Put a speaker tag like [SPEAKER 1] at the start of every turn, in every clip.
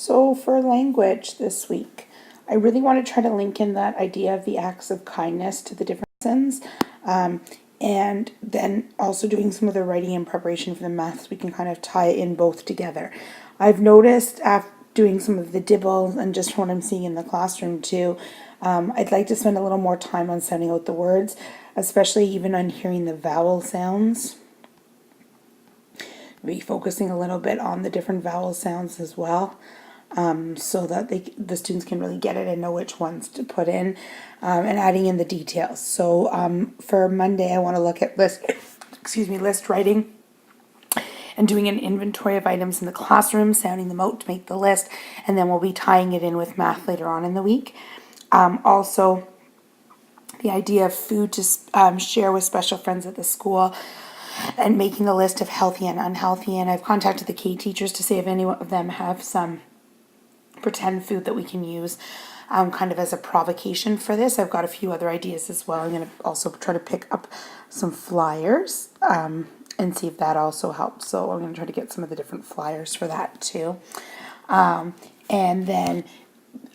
[SPEAKER 1] So for language this week, I really want to try to link in that idea of the acts of kindness to the different lessons. And then also doing some of the writing in preparation for the maths, we can kind of tie in both together. I've noticed after doing some of the dibbles and just what I'm seeing in the classroom too, I'd like to spend a little more time on sounding out the words, especially even on hearing the vowel sounds. Be focusing a little bit on the different vowel sounds as well, so that the students can really get it and know which ones to put in, and adding in the details. So for Monday, I want to look at list writing and doing an inventory of items in the classroom, sounding them out to make the list, and then we'll be tying it in with math later on in the week. Also, the idea of food to share with special friends at the school, and making a list of healthy and unhealthy. And I've contacted the K teachers to see if any of them have some pretend food that we can use kind of as a provocation for this. I've got a few other ideas as well. I'm going to also try to pick up some flyers and see if that also helps. So I'm going to try to get some of the different flyers for that too. And then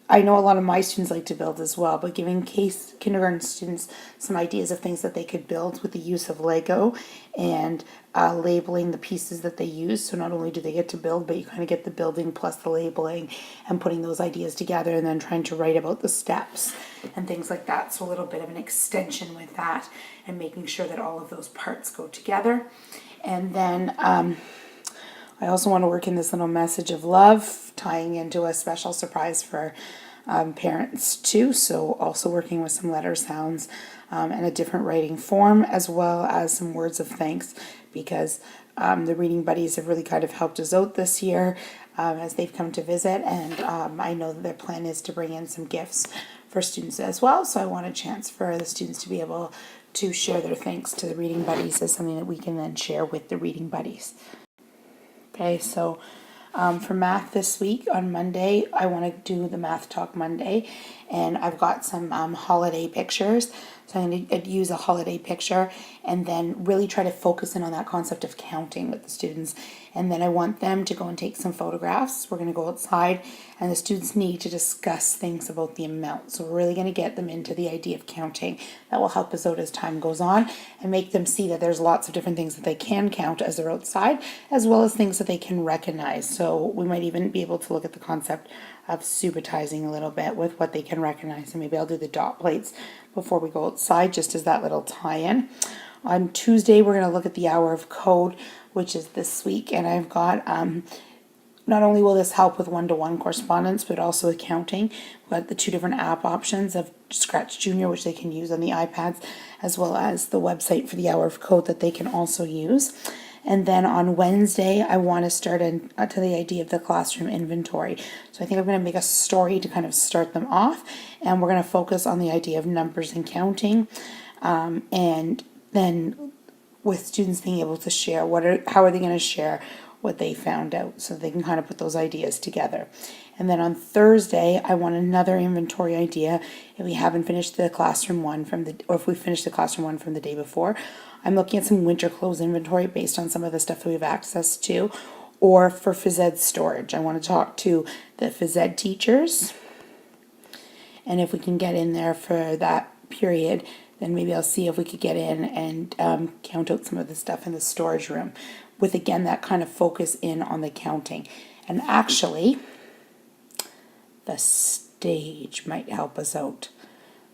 [SPEAKER 1] I know a lot of my students like to build as well, but giving kindergarten students some ideas of things that they could build with the use of Lego, and labeling the pieces that they use. So not only do they get to build, but you kind of get the building plus the labeling and putting those ideas together, and then trying to write about the steps and things like that. So a little bit of an extension with that, and making sure that all of those parts go together. And then I also want to work in this little message of love, tying into a special surprise for parents too. So also working with some letter sounds and a different writing form, as well as some words of thanks, because the reading buddies have really kind of helped us out this year as they've come to visit. And I know that their plan is to bring in some gifts for students as well. So I want a chance for the students to be able to share their thanks to the reading buddies as something that we can then share with the reading buddies. Okay, so for math this week on Monday, I want to do the Math Talk Monday, and I've got some holiday pictures. So I'm going to use a holiday picture and then really try to focus in on that concept of counting with the students. And then I want them to go and take some photographs. We're going to go outside, and the students need to discuss things about the amount. So we're really going to get them into the idea of counting. That will help us out as time goes on, and make them see that there's lots of different things that they can count as they're outside, as well as things that they can recognize. So we might even be able to look at the concept of subitizing a little bit with what they can recognize. And maybe I'll do the dot plates before we go outside, just as that little tie-in. On Tuesday, we're going to look at the hour of code, which is this week. And I've got, not only will this help with one-to-one correspondence, but also accounting. We've got the two different app options of Scratch Junior, which they can use on the iPads, as well as the website for the hour of code that they can also use. And then on Wednesday, I want to start to the idea of the classroom inventory. So I think I'm going to make a story to kind of start them off. And we're going to focus on the idea of numbers and counting. And then with students being able to share, how are they going to share what they found out, so they can kind of put those ideas together. And then on Thursday, I want another inventory idea. If we haven't finished the classroom one or if we finished the classroom one from the day before, I'm looking at some winter clothes inventory based on some of the stuff that we have access to, or for phys ed storage. I want to talk to the phys ed teachers, and if we can get in there for that period, then maybe I'll see if we could get in and count out some of the stuff in the storage room, with again that kind of focus in on the counting. And actually, the stage might help us out.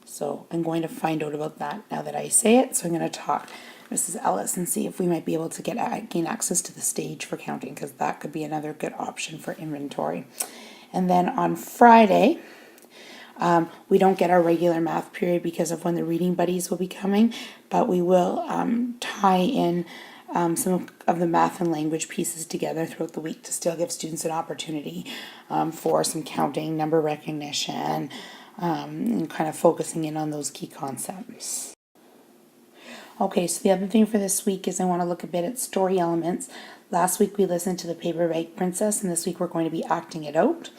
[SPEAKER 1] So I'm going to find out about that now that I say it. So I'm going to talk to Mrs. Ellis and see if we might be able to gain access to the stage for counting, because that could be another good option for inventory. And then on Friday, we don't get our regular math period because of when the reading buddies will be coming, but we will tie in some of the math and language pieces together throughout the week to still give students an opportunity for some counting, number recognition, and kind of focusing in on those key concepts. Okay, so the other thing for this week is I want to look a bit at story elements. Last week we listened to the Paper Bag Princess, and this week we're going to be acting it out.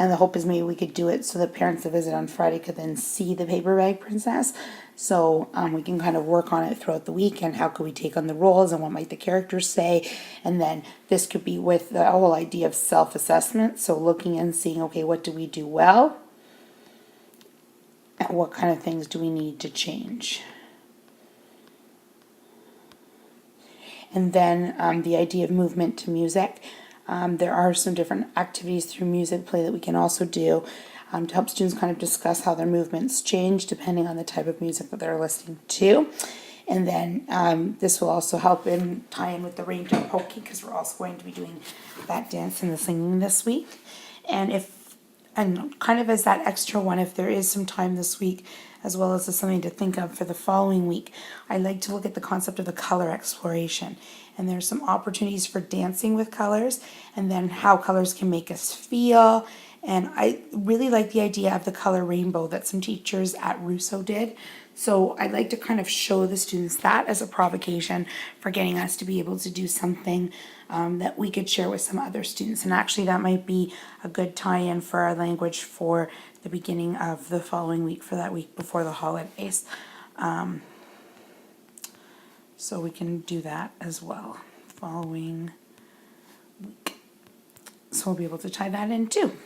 [SPEAKER 1] And the hope is maybe we could do it so that parents that visit on Friday could then see the Paper Bag Princess. So we can kind of work on it throughout the week, and how could we take on the roles and what might the characters say. And then this could be with the whole idea of self-assessment. So looking and seeing, okay, what do we do well? And what kind of things do we need to change? And then the idea of movement to music. There are some different activities through music play that we can also do to help students kind of discuss how their movements change depending on the type of music that they're listening to. And then this will also help in tie in with the reindeer poking, because we're also going to be doing that dance and the singing this week. And kind of as that extra one, if there is some time this week, as well as something to think of for the following week, I like to look at the concept of the color exploration. And there's some opportunities for dancing with colors, and then how colors can make us feel. And I really like the idea of the color rainbow that some teachers at Russo did. So I'd like to kind of show the students that as a provocation for getting us to be able to do something that we could share with some other students. And actually that might be a good tie-in for our language for the beginning of the following week, for that week before the holidays. So we can do that as well following week. So we'll be able to tie that in too.